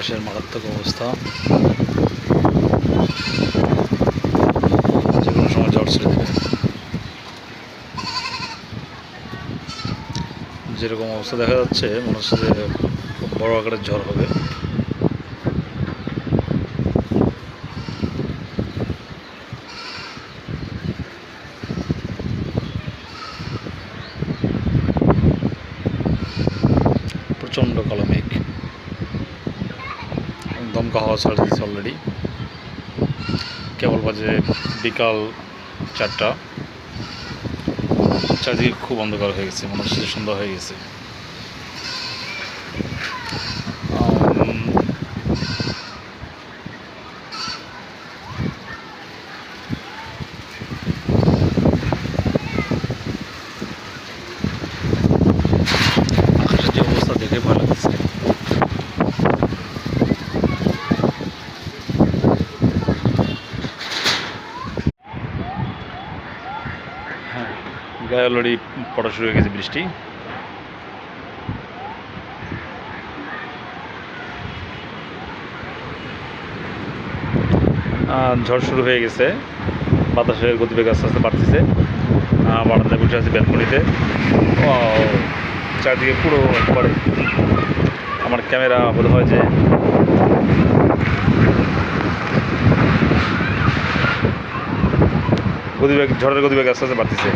আকাশের মারাত্মক অবস্থা, যে কোনো সময় ঝড় ছেড়ে দেবে। যেরকম অবস্থা দেখা যাচ্ছে মনে হচ্ছে যে খুব বড় আকারের ঝড় হবে। প্রচণ্ড কালো মেঘ, দমকা হাওয়া ছাড়ে দিচ্ছে অলরেডি। কেবল বাজে বিকাল 4টা, চারদিকে খুব অন্ধকার হয়ে গেছে, মনে হচ্ছে সন্ধ্যা হয়ে গেছে। আকাশের যে অবস্থা দেখে ভয় লাগছে। হ্যাঁ, গায়ে অলরেডি পড়া শুরু হয়ে গেছে বৃষ্টি। ঝড় শুরু হয়ে গেছে, বাতাসের গতিবেগ আস্তে আস্তে বাড়তেছে। বারান্দায় বসে আছে ব্যালকনিতে। চারদিকে পুরো একবারে আমার ক্যামেরা বোধ হয় যে ঝড়ের গতিবেগ আস্তে আস্তে বাড়তেছে।